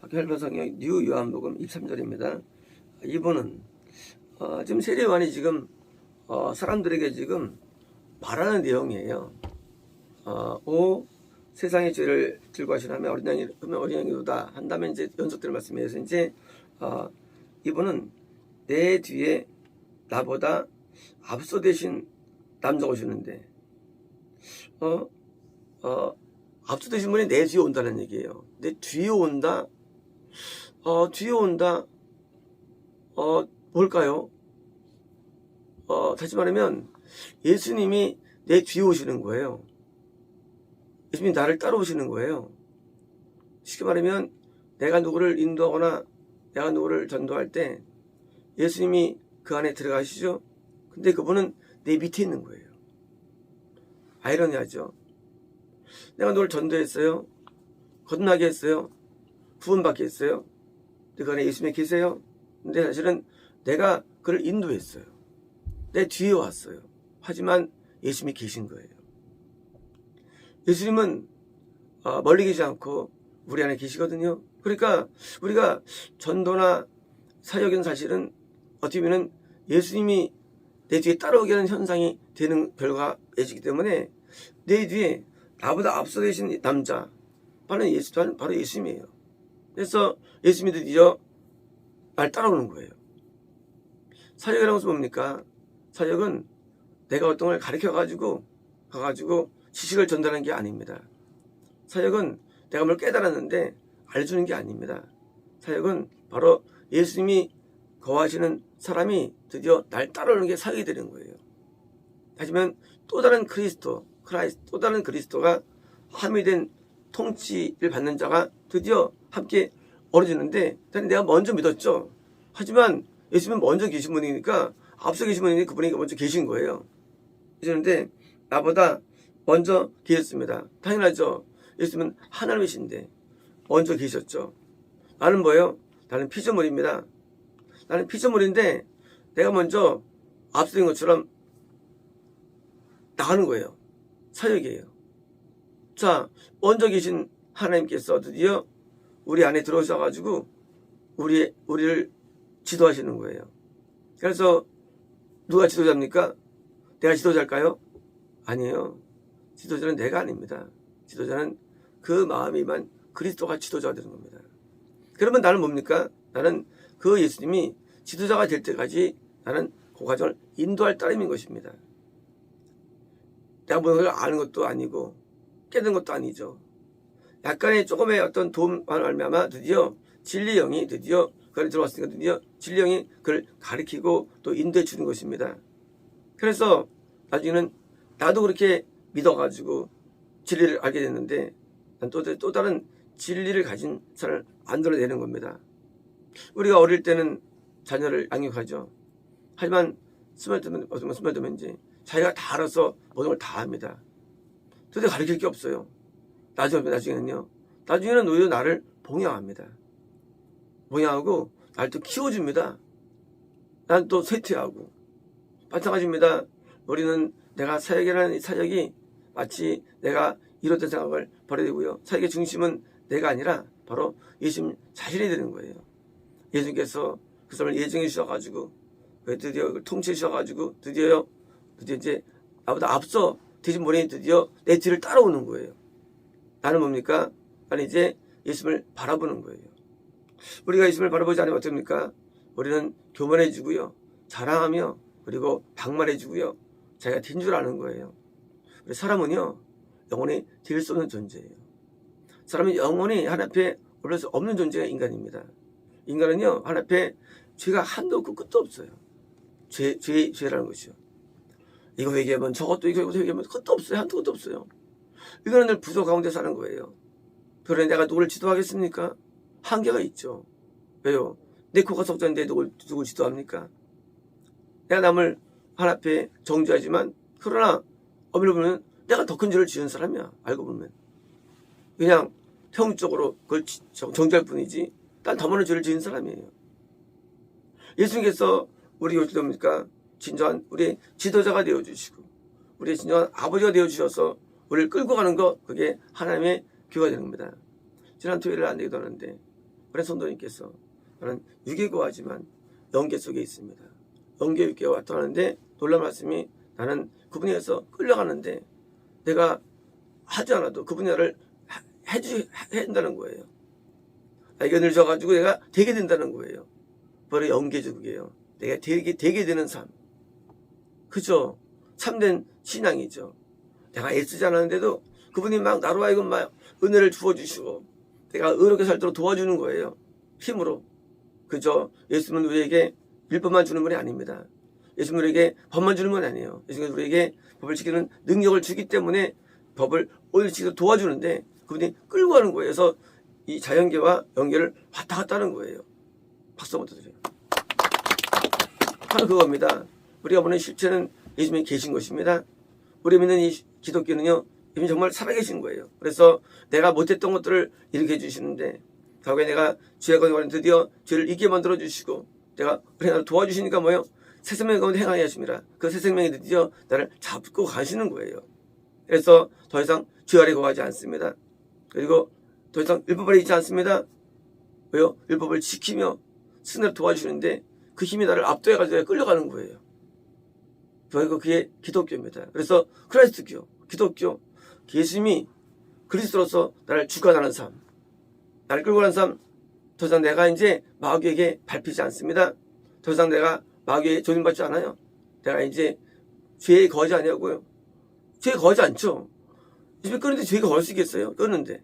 학교헬로 성경 뉴 요한복음 23절입니다. 이분은 지금 세례 요한이 지금 사람들에게 지금 말하는 내용이에요. 오 세상의 죄를 들고 하시나며 어린 양이로다 한 다음에 이제 연속되는 말씀이에요. 이제 이분은 내 뒤에 나보다 앞서 되신 남자가 오시는데 앞서 되신 분이 내 뒤에 온다는 얘기예요. 내 뒤에 온다. 뒤에 온다. 뭘까요? 다시 말하면 예수님이 내 뒤에 오시는 거예요. 예수님이 나를 따라오시는 거예요. 쉽게 말하면 내가 누구를 인도하거나 내가 누구를 전도할 때 예수님이 그 안에 들어가시죠. 근데 그분은 내 밑에 있는 거예요. 아이러니하죠. 내가 너를 전도했어요. 거듭나게 했어요. 구원받게 했어요. 근데 그 안에 예수님이 계세요. 근데 사실은 내가 그를 인도했어요. 내 뒤에 왔어요. 하지만 예수님이 계신 거예요. 예수님은 멀리 계시지 않고 우리 안에 계시거든요. 그러니까 우리가 전도나 사역은 사실은 어떻게 보면 예수님이 내 뒤에 따라오게 하는 현상이 되는 결과가 되기 때문에 내 뒤에 나보다 앞서 계신 남자 바로 예수님이에요. 그래서 예수님이 드디어 날 따라오는 거예요. 사역이라는 것은 뭡니까? 사역은 내가 어떤 걸 가가지고 지식을 전달하는 게 아닙니다. 사역은 내가 뭘 깨달았는데 알려주는 게 아닙니다. 사역은 바로 예수님이 거하시는 사람이 드디어 날 따라오는 게 사역이 되는 거예요. 하지만 또 다른 또 다른 그리스도가 함이 된 통치를 받는 자가 드디어 함께 어우러지는데 내가 먼저 믿었죠. 하지만 예수님은 먼저 계신 분이니까 앞서 계신 분이니 그분이 먼저 계신 거예요. 그런데 나보다 먼저 계셨습니다. 당연하죠. 예수님은 하나님이신데 먼저 계셨죠. 나는 뭐예요? 나는 피조물입니다. 나는 피조물인데 내가 먼저 앞서인 것처럼 나가는 거예요. 사역이에요. 자, 먼저 계신 하나님께서 드디어 우리 안에 들어오셔가지고 우리를 지도하시는 거예요. 그래서 누가 지도자입니까? 내가 지도자일까요? 아니에요. 지도자는 내가 아닙니다. 지도자는 그 마음이만 그리스도가 지도자가 되는 겁니다. 그러면 나는 뭡니까? 나는 그 예수님이 지도자가 될 때까지 나는 그 과정을 인도할 따름인 것입니다. 내가 모든 걸 아는 것도 아니고 깨닫는 것도 아니죠. 약간의 조금의 어떤 도움만 알면 드디어 진리 영이 드디어 그 안에 들어왔으니까 드디어 진리 영이 그를 가리키고 또 인도해 주는 것입니다. 그래서 나중에는 나도 그렇게 믿어가지고 진리를 알게 됐는데 난 또 다른 진리를 가진 사람을 만들어내는 겁니다. 우리가 어릴 때는 자녀를 양육하죠. 하지만 스물되면 자기가 다 알아서 모든 걸 다 합니다. 도대체 가르칠 게 없어요. 나중에는요. 나중에는 오히려 나를 봉양합니다. 봉양하고 나를 또 키워줍니다. 난 또 쇠퇴하고. 마찬가지입니다. 우리는 내가 사역이라는 사역이 마치 내가 이뤘던 생각을 버려야 되고요. 사역의 중심은 내가 아니라 바로 예수님 자신이 되는 거예요. 예수님께서 그 사람을 예정해 주셔가지고 드디어 통치해 주셔가지고 드디어 이제 나보다 앞서 되신 분이 드디어 내 뒤를 따라오는 거예요. 나는 뭡니까? 나는 이제 예수님을 바라보는 거예요. 우리가 예수님을 바라보지 않으면 어떻습니까? 우리는 교만해지고요. 자랑하며 그리고 방말해지고요. 자기가 된 줄 아는 거예요. 우리 사람은요. 영원히 될 수 없는 존재예요. 사람은 영원히 하나님 앞에 올릴 수 없는 존재가 인간입니다. 인간은요. 하나님 앞에 죄가 한도 없고 끝도 없어요. 죄라는 것이요. 이거 회개하면 저것도 이거 회개하면 끝도 없어요. 한도 끝도 없어요. 이거는 늘 부조 가운데 사는 거예요. 그러니 내가 누구를 지도하겠습니까? 한계가 있죠. 왜요? 내 코가 석자인데 누굴 지도합니까? 내가 남을 하나님 앞에 정죄하지만 그러나 엄밀히 보면 내가 더 큰 죄를 지은 사람이야. 알고 보면. 그냥 형적으로 그걸 정죄할 뿐이지 난 더 많은 죄를 지은 사람이에요. 예수님께서 우리 요지도입니까? 진정한 우리 지도자가 되어주시고 우리 진정한 아버지가 되어주셔서 우리를 끌고 가는 거 그게 하나님의 교회가 되는 겁니다. 지난 토요일에 안 되기도 하는데 그래서 성도님께서 나는 육에 거하지만 영계 속에 있습니다. 영계 육계가 왔다 하는데 놀라운 말씀이 나는 그 분야에서 끌려가는데 내가 하지 않아도 그 분야를 해준다는 거예요. 나에게 은혜를 줘가지고 내가 되게 된다는 거예요. 바로 영계족이에요. 내가 되게 되는 삶. 그죠? 참된 신앙이죠. 내가 애쓰지 않았는데도 그분이 막 나로 하여금 막 은혜를 주어주시고 내가 의롭게 살도록 도와주는 거예요. 힘으로. 그죠? 예수님은 우리에게 율법만 주는 분이 아닙니다. 예수님은 우리에게 법만 주는 건 아니에요. 예수님은 우리에게 법을 지키는 능력을 주기 때문에 법을 오늘 지키도록 도와주는데 그분이 끌고 가는 거예요. 그래서 이 자연계와 영계를 왔다 갔다 하는 거예요. 박수 한번 드려요. 바로 그겁니다. 우리가 보는 실체는 예수님이 계신 것입니다. 우리 믿는 이 기독교는요, 예수님이 정말 살아계신 거예요. 그래서 내가 못했던 것들을 일으켜 주시는데, 과거에 내가 죄에 걸린 드디어 죄를 잊게 만들어 주시고, 내가 나를 도와주시니까 뭐예요? 새 생명 가운데 행하게 하십니다. 그 새 생명이 드디어 나를 잡고 가시는 거예요. 그래서 더 이상 죄 아래 거하지 않습니다. 그리고 더 이상 율법 아래 있지 않습니다. 왜요? 율법을 지키며 스승을 도와주시는데 그 힘이 나를 압도해가지고 끌려가는 거예요. 그리고 그게 기독교입니다. 그래서 크리스트교, 기독교, 예수님이 그리스도로서 나를 주관하는 삶, 나를 끌고 가는 삶, 더 이상 내가 이제 마귀에게 밟히지 않습니다. 더 이상 내가 마귀에 조림받지 않아요. 내가 이제 죄에 거하지 아니하고요. 죄에 거하지 않죠. 예수님이 끌는데 죄에 거할 수 있겠어요? 끌는데.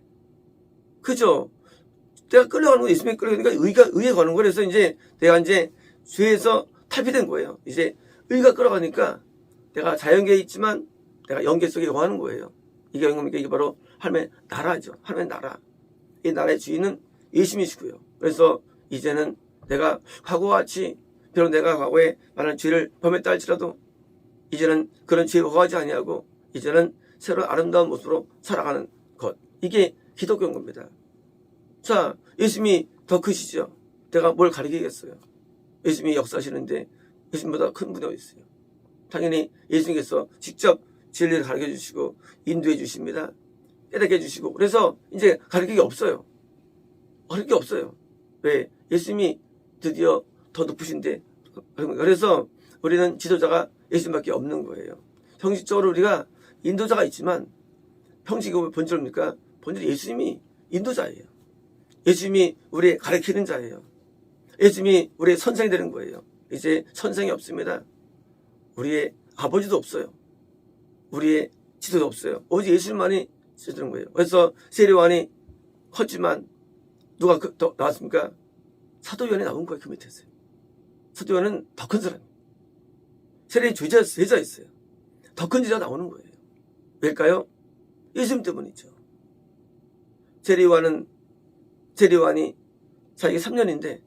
그죠? 내가 끌려가는 거 예수님이 끌려가니까 의에 거는 거예요. 그래서 이제 내가 이제 죄에서 탈피된 거예요. 이제 의가 끌어가니까 내가 자연계에 있지만 내가 영계 속에 거하는 거예요. 이게 영계입니까? 이게 바로 하나님의 나라죠. 하나님의 나라. 이 나라의 주인은 예수님이시고요. 그래서 이제는 내가 과거와 같이 비록 내가 과거에 많은 죄를 범했다 할지라도 이제는 그런 죄에 거하지 아니하고 이제는 새로 아름다운 모습으로 살아가는 것. 이게 기독교인 겁니다. 자, 예수님이 더 크시죠. 내가 뭘 가리키겠어요. 예수님이 역사하시는데 예수님보다 큰 분이 어디 있어요. 당연히 예수님께서 직접 진리를 가르쳐 주시고 인도해 주십니다. 깨닫게 해주시고 그래서 이제 가르칠 게 없어요. 가르칠 게 없어요. 왜? 예수님이 드디어 더 높으신데 그래서 우리는 지도자가 예수님밖에 없는 거예요. 형식적으로 우리가 인도자가 있지만 형식이 본질입니까? 본질은 예수님이 인도자예요. 예수님이 우리 가르치는 자예요. 예수님이 우리의 선생이 되는 거예요. 이제 선생이 없습니다. 우리의 아버지도 없어요. 우리의 지도도 없어요. 오직 예수님만이 지도되는 거예요. 그래서 세례요한이 컸지만 누가 더 나왔습니까? 사도 요한이 나온 거예요. 그 밑에서. 사도 요한은 더 큰 사람이에요. 세례의 제자였어요. 더 큰 제자가 나오는 거예요. 왜일까요? 예수님 때문이죠. 세례요한이 자기가 3년인데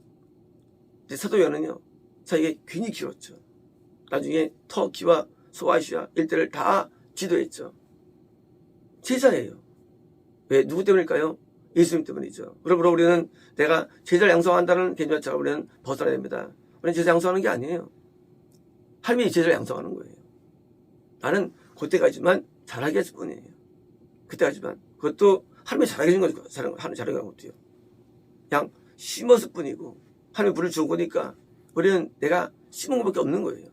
사도 요한은요 자기가 괜히 키웠죠. 나중에 터키와 소아시아 일대를 다 지도했죠. 제자예요. 왜? 누구 때문일까요? 예수님 때문이죠. 그러므로 우리는 내가 제자를 양성한다는 개념자가 우리는 벗어나야 됩니다. 우리는 제자 양성하는 게 아니에요. 하나님이 제자를 양성하는 거예요. 나는 그때까지만 잘하게 했을 뿐이에요. 그때까지만. 그것도 하나님이 잘하게 해준 거죠. 하나님 잘하게 한 것도요. 그냥 심었을 뿐이고 하나님이 물을 준 거니까 우리는 내가 심은 것밖에 없는 거예요.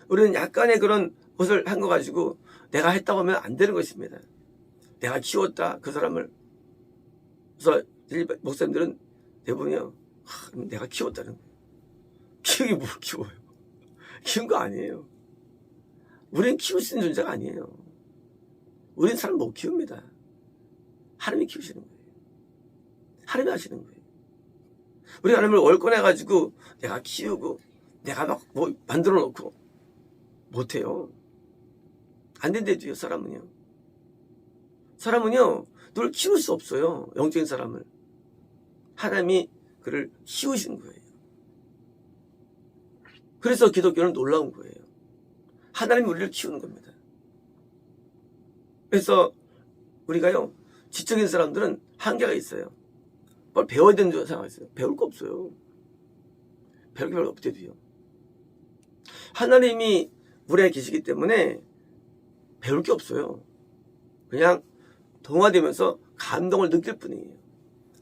우리는 약간의 그런 것을 한 거 가지고 내가 했다고 하면 안 되는 것입니다. 내가 키웠다 그 사람을. 그래서 목사님들은 대부분이요. 내가 키웠다는 거예요. 키우기 뭘 키워요. 키운 거 아니에요. 우리는 키울 수 있는 존재가 아니에요. 우리는 사람 못 키웁니다. 하나님이 키우시는 거예요. 하나님이 하시는 거예요. 우리가 하나님을 월권해가지고 내가 키우고 내가 막 뭐 만들어 놓고 못해요. 안 된대도요. 사람은요. 늘 키울 수 없어요. 영적인 사람을. 하나님이 그를 키우신 거예요. 그래서 기독교는 놀라운 거예요. 하나님이 우리를 키우는 겁니다. 그래서 우리가요. 지적인 사람들은 한계가 있어요. 뭘 배워야 되는 줄 생각했어요. 배울 거 없어요. 배울 게 별로 없대도요. 하나님이 우리 안에 계시기 때문에 배울 게 없어요. 그냥 동화되면서 감동을 느낄 뿐이에요.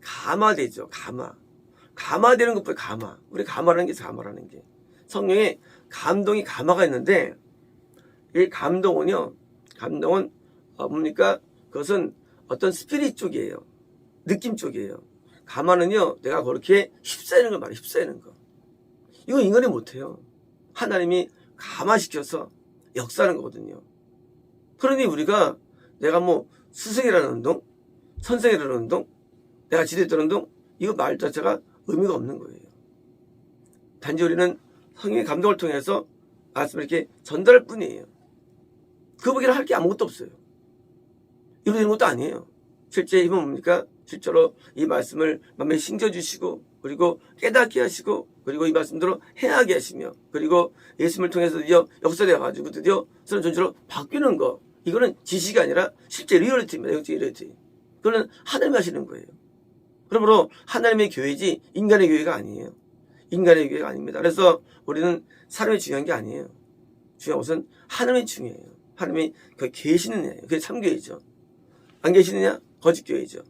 감화되죠. 감화. 감화되는 것보다 감화. 우리 감화라는 게 감화라는 게. 성령의 감동이 감화가 있는데 이 감동은 뭡니까? 그것은 어떤 스피릿 쪽이에요. 느낌 쪽이에요. 감화는요, 내가 그렇게 휩싸이는 걸 말해요. 휩싸이는 거. 이거 인간이 못해요. 하나님이 감화시켜서 역사하는 거거든요. 그러니 우리가 내가 뭐 스승이라는 운동, 선생이라는 운동, 내가 지도했던 운동, 이거 말 자체가 의미가 없는 거예요. 단지 우리는 성령의 감동을 통해서 말씀을 이렇게 전달할 뿐이에요. 그 밖에는 할 게 아무것도 없어요. 이루어지는 것도 아니에요. 실제 힘은 뭡니까? 실제로 이 말씀을 마음에 심겨주시고, 그리고 깨닫게 하시고, 그리고 이 말씀대로 행하게 하시며, 그리고 예수님을 통해서 드디어 역사되어가지고 드디어 서로 전체로 바뀌는 거. 이거는 지식이 아니라 실제 리얼리티입니다. 영적 리얼리티. 그거는 하나님이 하시는 거예요. 그러므로 하나님의 교회지 인간의 교회가 아니에요. 인간의 교회가 아닙니다. 그래서 우리는 사람이 중요한 게 아니에요. 중요한 것은 하나님이 중요해요. 하나님이 거기 계시느냐예요. 그게 참교회죠. 안 계시느냐? 거짓교회죠.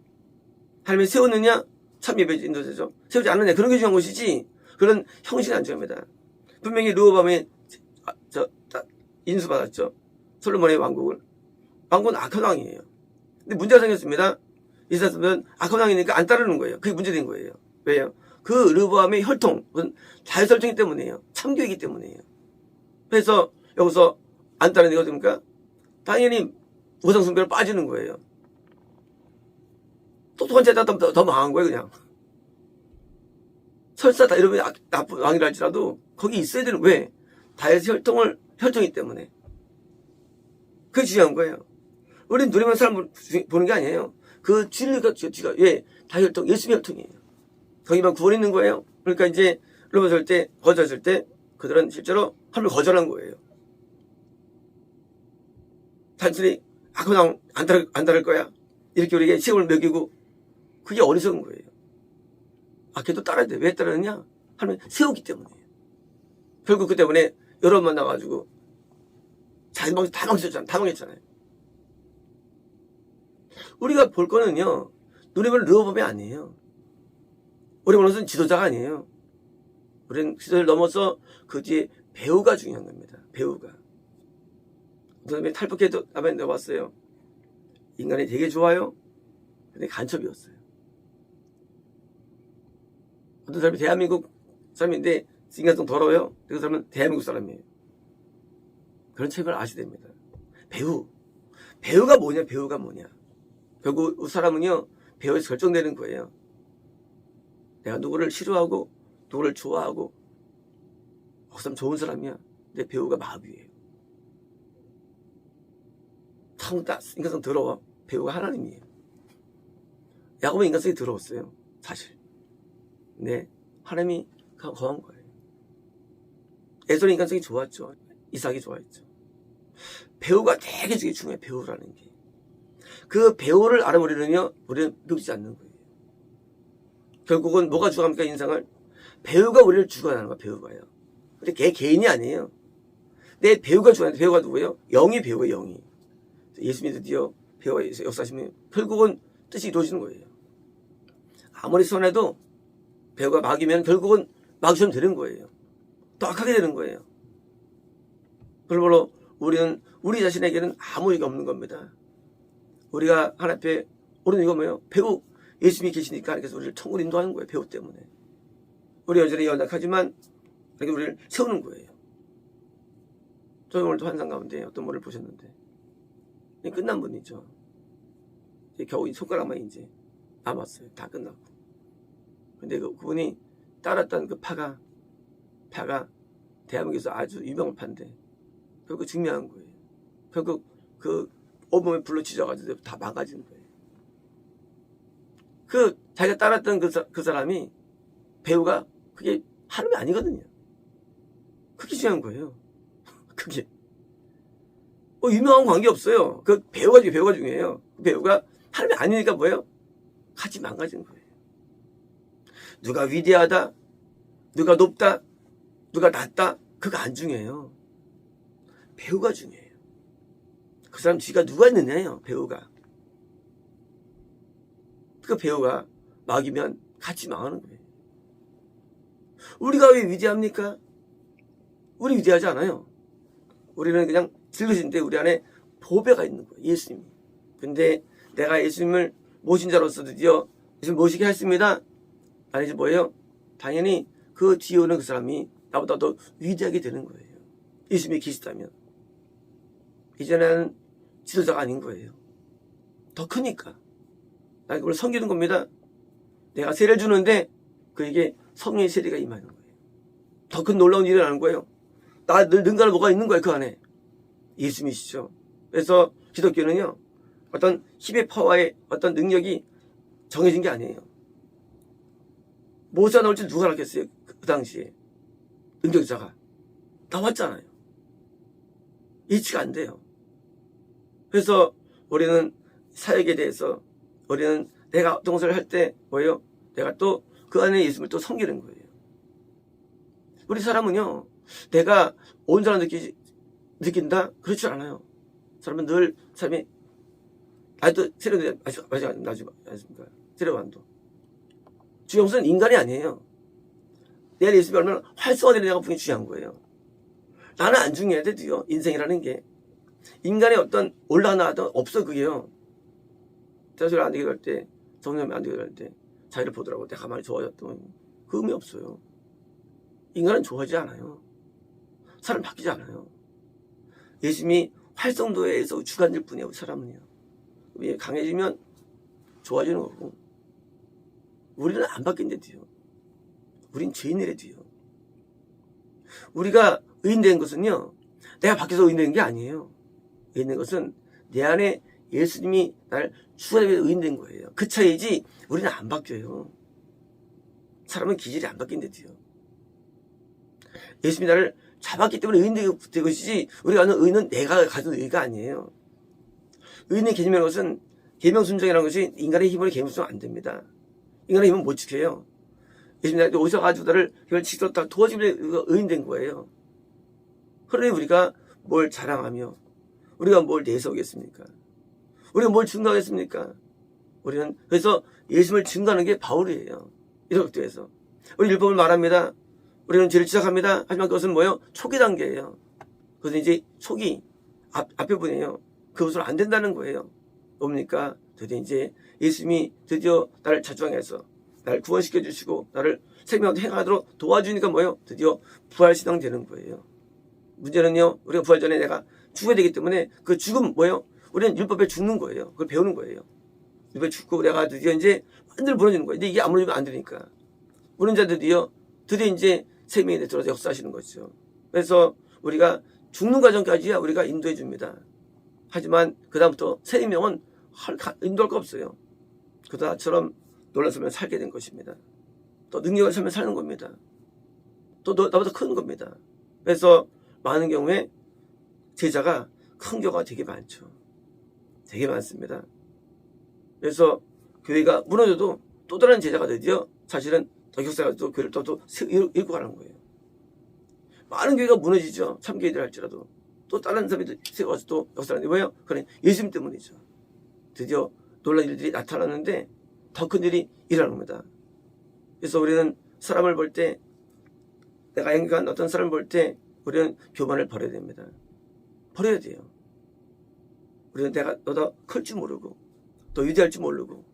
하나님이 세우느냐? 참예배지 인도자죠. 세우지 않느냐? 그런 게 중요한 것이지 그런 형식은 안 중요합니다. 분명히 르호보암이 인수받았죠. 솔로몬의 왕국은 악한 왕이에요. 근데 문제가 생겼습니다. 이스라엘은 악한 왕이니까 안 따르는 거예요. 그게 문제된 거예요. 왜요? 그 르호보암의 혈통, 자유설정이기 때문이에요. 참교이기 때문이에요. 그래서 여기서 안 따르는 게 어떻습니까? 당연히 우상숭배로 빠지는 거예요. 똑똑한 자다 더 망한 거예요, 그냥. 설사 다 이러면 나쁜 왕이라 할지라도 거기 있어야 되는, 왜? 다윗의 혈통이기 때문에. 그게 중요한 거예요. 우리는 누리만 사람 보는 게 아니에요. 그 진리가, 왜? 다윗 혈통, 예수님의 혈통이에요. 거기만 구원이 있는 거예요. 그러니까 이제, 로마서 때, 거절했을 때, 그들은 실제로 하나님을 거절한 거예요. 단순히, 그냥 안 따를 거야. 이렇게 우리에게 시험을 먹이고, 그게 어리석은 거예요. 걔도 따라야 돼. 왜 따르느냐? 하나님 세우기 때문이에요. 결국 그 때문에 여러 번 만나가지고, 다 망했잖아요. 우리가 볼 거는요, 눈에 보는 르호보암이 아니에요. 우리 보는 것은 지도자가 아니에요. 우리는 지도자를 넘어서 그 뒤에 배우가 중요한 겁니다. 배우가. 어떤 사람이 탈북해도 한번 내봤어요. 인간이 되게 좋아요. 근데 간첩이었어요. 어떤 사람이 대한민국 사람인데 인간성 더러워요. 그 사람은 대한민국 사람이에요. 그런 책을 아셔야 됩니다. 배우가 뭐냐? 배우가 뭐냐? 결국 그 사람은요, 배우에서 결정되는 거예요. 내가 누구를 싫어하고 누구를 좋아하고 그 사람 좋은 사람이야. 내 배우가 마귀예요. 인간성 더러워. 배우가 하나님이에요. 야곱은 인간성이 더러웠어요. 사실. 네, 하나님이 거한 거예요. 에서는 인간성이 좋았죠. 이삭이 좋아했죠. 배우가 되게 중요해요. 배우라는 게. 그 배우를 알아버리려면 우리는 늙지 않는 거예요. 결국은 뭐가 죽어갑니까? 인상을? 배우가 우리를 죽어가는 거야. 배우가요. 근데 개인이 아니에요. 내 배우가 죽어가는 배우가 누구예요? 영이 배우예요. 영이. 예수님이 드디어 배우가 역사하시면 결국은 뜻이 이루어지는 거예요. 아무리 선해도 배우가 마귀면 결국은 마귀처럼 되는 거예요. 더 악하게 되는 거예요. 그러므로 우리는 우리 자신에게는 아무 의미가 없는 겁니다. 우리가 하나님 앞에 우리는 이거 뭐예요? 배우 예수님이 계시니까 그래서 우리를 천국으로 인도하는 거예요. 배우 때문에. 우리 여전히 연약하지만 이렇게 우리를 세우는 거예요. 저희 오늘도 환상 가운데 어떤 분을 보셨는데 끝난 분이죠. 이제 겨우 손가락만 이제 남았어요. 다 끝났고. 근데 그분이 따랐던 그 파가 대한민국에서 아주 유명한 파인데 결국 증명한 거예요. 결국 그 온몸에 불로 지져가지고 다 망가진 거예요. 자기가 따랐던 그 사람이 배우가 그게 하나님이 아니거든요. 그게 중요한 거예요. 그게. 유명한 관계 없어요. 그 배우가 중요해요. 그 배우가 하나님이 아니니까 뭐예요? 같이 망가진 거예요. 누가 위대하다, 누가 높다, 누가 낮다, 그거 안 중요해요. 배우가 중요해요. 그 사람 뒤가 누가 있느냐예요. 배우가. 그 배우가 막이면 같이 망하는 거예요. 우리가 왜 위대합니까? 우리 위대하지 않아요. 우리는 그냥 질그신데 우리 안에 보배가 있는 거예요. 예수님이. 근데 내가 예수님을 모신 자로서 드디어 예수님 모시게 했습니다. 아니지 뭐예요? 당연히 그 뒤에 오는 그 사람이 나보다 더 위대하게 되는 거예요. 예수님이 계시다면. 이제는 지도자가 아닌 거예요. 더 크니까. 나 그걸 섬기는 겁니다. 내가 세례를 주는데 그에게 성령의 세례가 임하는 거예요. 더 큰 놀라운 일이 일어나는 거예요. 나 늘 능가를 뭐가 있는 거예요. 그 안에. 예수님이시죠. 그래서 기독교는요. 어떤 힘의 파워의 어떤 능력이 정해진 게 아니에요. 모세가 나올지 누가 알았겠어요. 그 당시에. 능력자가. 나왔잖아요. 예측 안 돼요. 그래서 우리는 사역에 대해서 우리는 내가 어떤 것을 할 때 뭐예요? 내가 또 그 안에 예수님을 또 섬기는 거예요. 우리 사람은요. 내가 온 사람 느낀다? 그렇지 않아요. 사람은 늘 삶이 나도 세례도 아십니까? 세례반도. 중요한 것은 인간이 아니에요. 내 예수님이 얼마나 활성화되느냐가 분명히 중요한 거예요. 나는 안 중요해. 드디어 인생이라는 게. 인간의 어떤 올라가나도 없어 그게요. 대소를 안 되게 할 때, 성령이 안 되게 할 때 자기를 보더라고. 내가 가만히 좋아졌더니 그 의미 없어요. 인간은 좋아하지 않아요. 사람 바뀌지 않아요. 예수님이 활성도에서 주관될 뿐이에요. 사람은요. 강해지면 좋아지는 거고 우리는 안 바뀐대도요. 우린 죄인이래도요. 우리가 의인된 것은요. 내가 밖에서 의인된 게 아니에요. 의인된 것은 내 안에 예수님이 나를 주관하기 위해 의인된 거예요. 그 차이지 우리는 안 바뀌어요. 사람은 기질이 안 바뀐대도요. 예수님이 나를 잡았기 때문에 의인된 것이지 우리가 하는 의는 내가 가진 의가 아니에요. 의인의 개념이라는 것은 계명순종이라는 것이 인간의 힘으로 계명순종 안 됩니다. 인간의 힘은 못 지켜요. 예수님이 나한테 오셔가지고 나를 이걸 지도록 딱 도와주면 의인된 거예요. 그러니 우리가 뭘 자랑하며 우리가 뭘 내세우겠습니까? 우리가 뭘 증거하겠습니까? 우리는 그래서 예수님을 증거하는 게 바울이에요. 이렇게 해서 우리 율법을 말합니다. 우리는 죄를 지적합니다. 하지만 그것은 뭐예요? 초기 단계예요. 그것은 이제 초기 앞에 분이에요. 그것으로 안 된다는 거예요. 뭡니까? 드디어 이제 예수님이 드디어 나를 자주항해서 나를 구원시켜 주시고 나를 생명으로 행하도록 도와주니까 뭐예요? 드디어 부활신앙 되는 거예요. 문제는요. 우리가 부활 전에 내가 죽어야 되기 때문에 그 죽음 뭐예요? 우리는 율법에 죽는 거예요. 그걸 배우는 거예요. 율법에 죽고 내가 드디어 이제 완전히 무너지는 거예요. 근데 이게 안 무너지면 안 되니까. 무너진 자 드디어 이제 생명에 들어서 역사하시는 거죠. 그래서 우리가 죽는 과정까지야 우리가 인도해 줍니다. 하지만 그 다음부터 생명은 인도할 거 없어요. 그다처럼 놀라서면 살게 된 것입니다. 또 능력을 살면 사는 겁니다. 또 나보다 큰 겁니다. 그래서 많은 경우에 제자가 큰 경우가 되게 많죠. 되게 많습니다. 그래서 교회가 무너져도 또 다른 제자가 드디어 사실은 더 역사가 또 교회를 또 읽고 가는 거예요. 많은 교회가 무너지죠. 참교회들 할지라도 또 다른 사람이 세워서 또 역사를 하는데 왜요? 그래 예수님 때문이죠. 드디어 놀라운 일들이 나타나는데 더 큰 일이 일어나는 겁니다. 그래서 우리는 사람을 볼 때 내가 행복한 어떤 사람을 볼 때 우리는 교만을 버려야 됩니다. 버려야 돼요. 우리는 내가 너다 클 줄 모르고 또 위대할 줄 모르고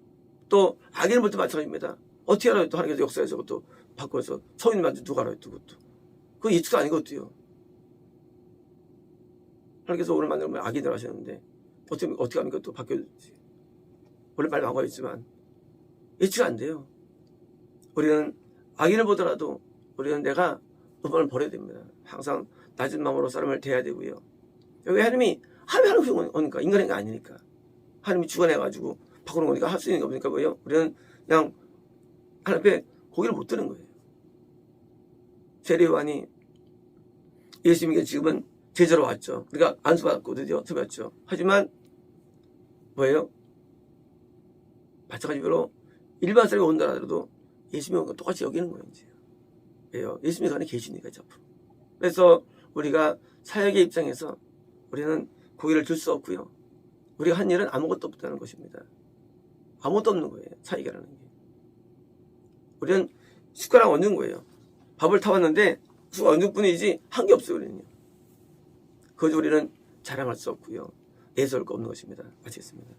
또 악인을 볼 때 마찬가지입니다. 어떻게 알아요? 또 하나님께서 역사에서 그것도 바꿔서 성인 만지 누가 알아요? 또 그것도. 그거 예측도 아니거든요. 하나님께서 오늘 만들면 악인들 하셨는데 어떻게 하면 그것도 바뀌어지지. 원래 말 망가 있지만 예측 안 돼요. 우리는 악인을 보더라도 우리는 내가 노방을 버려야 됩니다. 항상 낮은 마음으로 사람을 대해야 되고요. 왜 하나님이 오니까 인간이 아니니까 하나님이 주관해가지고 바꾸는 거니까 할 수 있는 게 없으니까 뭐예요? 우리는 그냥 하나님 앞에 고개를 못 드는 거예요. 세례요한이 예수님께 지금은 제자로 왔죠. 그러니까 안수받고 드디어 섭외했죠. 하지만 뭐예요? 마찬가지로 일반 사람이 온다 하더라도 예수님이 온 건 똑같이 여기는 거예요. 이제. 왜요? 예수님이 그 안에 계시니까 앞으로. 그래서 우리가 사역의 입장에서 우리는 고개를 들 수 없고요. 우리가 한 일은 아무것도 없다는 것입니다. 아무것도 없는 거예요. 사역이라는 게. 우리는 숟가락 얹는 거예요. 밥을 타왔는데 수가 어느 뿐이지 한 게 없어요. 우리는요. 그저 우리는 자랑할 수 없고요. 애서울 거 없는 것입니다. 마치겠습니다.